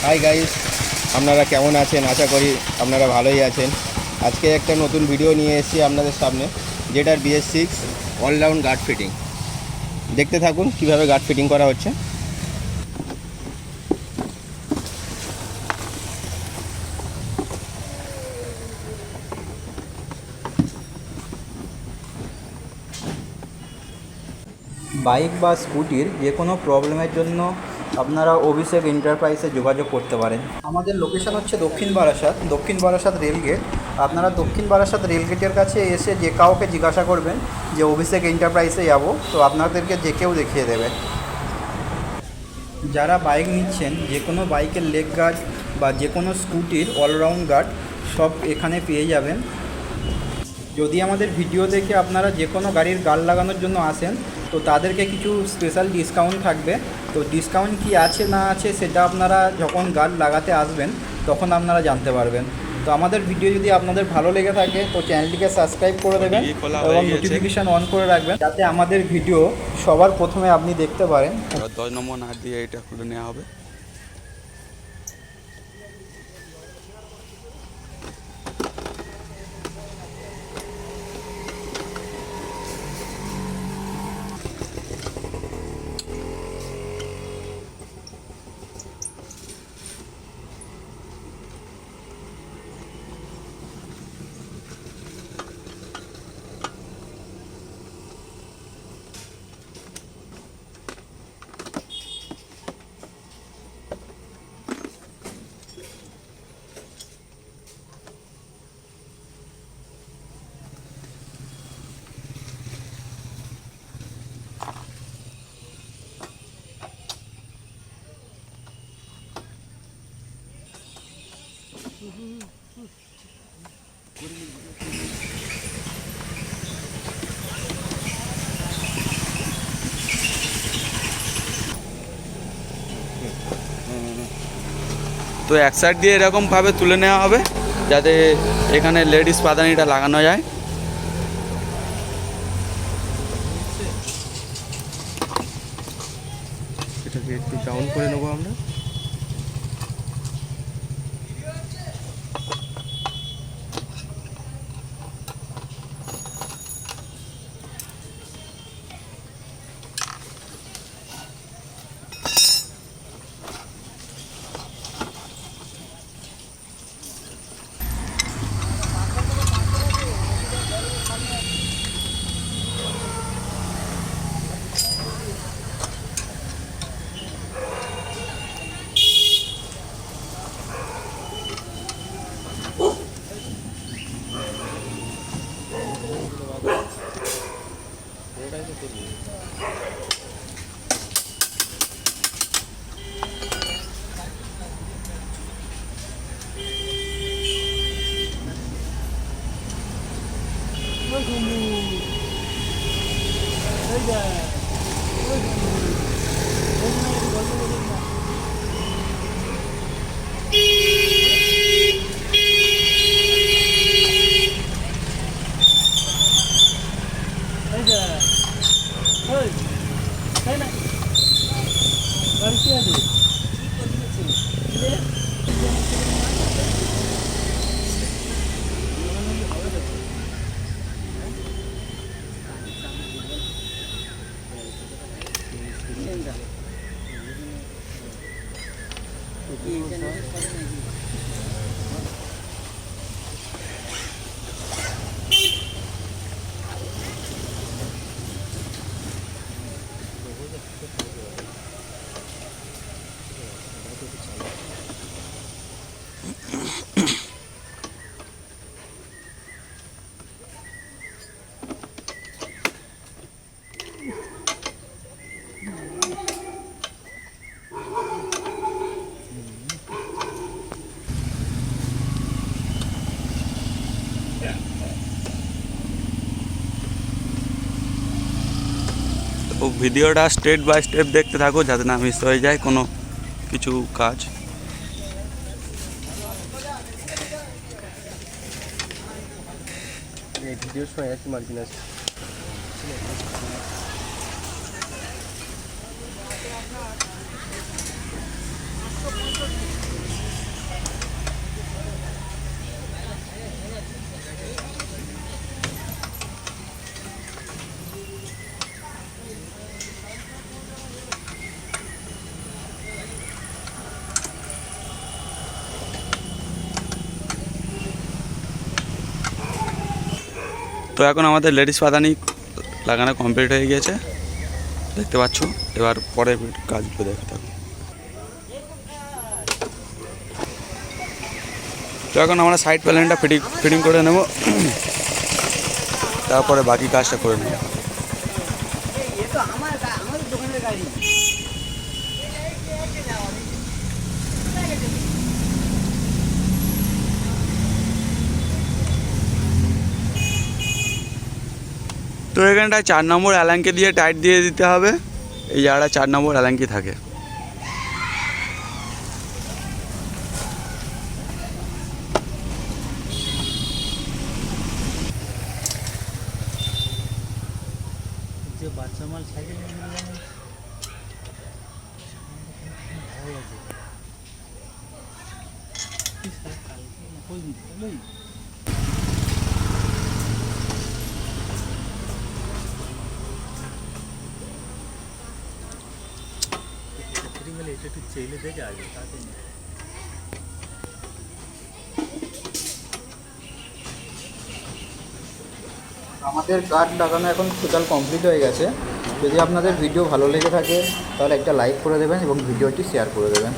Hi guys, আপনারা কেমন আছেন? আশা করি আপনারা ভালোই আছেন। আজকে একটা নতুন ভিডিও নিয়ে এসেছি আপনাদের সামনে, যেটার BS6 অলরাউন্ড গার্ড ফিটিং। দেখতে থাকুন কিভাবে গার্ড ফিটিং করা হচ্ছে। বাইক বা স্কুটির যে কোনো প্রবলেমের জন্য আপনারা অভিষেক এন্টারপ্রাইজে যোগাযোগ করতে পারেন। আমাদের লোকেশান হচ্ছে দক্ষিণ বারাসাত রেলগেট। আপনারা দক্ষিণ বারাসাত রেলগেটের কাছে এসে যে কাউকে জিজ্ঞাসা করবেন যে অভিষেক এন্টারপ্রাইজে যাব, তো আপনাদেরকে যে কেউ দেখিয়ে দেবে। যারা বাইক নিচ্ছেন, যে কোনো বাইকের লেগ গার্ড বা যে কোনো স্কুটির অলরাউন্ড গার্ড সব এখানে পেয়ে যাবেন। যদি আমাদের ভিডিও দেখে আপনারা যে কোনো গাড়ির গার্ড লাগানোর জন্য আসেন, তো তাদেরকে কিছু স্পেশাল ডিসকাউন্ট থাকবে। তো ডিসকাউন্ট কি আছে না আছে সেটা আপনারা যখন গার্ড লাগাতে আসবেন তখন আপনারা জানতে পারবেন। তো আমাদের ভিডিও যদি আপনাদের ভালো লেগে থাকে তো চ্যানেলটিকে সাবস্ক্রাইব করে দেবেন এবং নোটিফিকেশান অন করে রাখবেন, যাতে আমাদের ভিডিও সবার প্রথমে আপনি দেখতে পারেন। 10 নম্বর না দিয়ে এটা খুলে নেওয়া হবে। তো এক সাইড দিয়ে এরকমভাবে তুলে নেওয়া হবে যাতে এখানে লেডিস পাদানিটা লাগানো যায়। এটাকে একটু ডাউন করে নেবো আমরা। তো ভিডিওটা স্টেপ বাই স্টেপ দেখতে থাকো যাতে না মিস হয়ে যায় কোনো কিছু কাজ। এই ভিডিওর সময় একটু মার্জিন আছে। তো এখন আমাদের লেডিস পাদানি লাগানো কমপ্লিট হয়ে গিয়েছে, দেখতে পাচ্ছ। এবার পরে কাজগুলো দেখে থাকো। তো এখন আমরা সাইড প্যানেলটা ফিটিং করে নেব, তারপরে বাকি কাজটা করে নেব। তো এখানটায় 4 নম্বর অ্যালাঙ্কি দিয়ে টাইট দিয়ে দিতে হবে। এই জায়গাটা 4 নম্বর অ্যালাঙ্কি থাকে। যে বাচ্চা মাল সাইকেল নিয়ে যাবে ভালো আছে কই দিই গেলে এটা একটু চেলে দেখে আসবে তাতে আমাদের গার্ড লাগানো এখন টোটাল কমপ্লিট হয়ে গেছে। যদি আপনাদের ভিডিও ভালো লেগে থাকে তাহলে একটা লাইক করে দেবেন এবং ভিডিওটি শেয়ার করে দেবেন।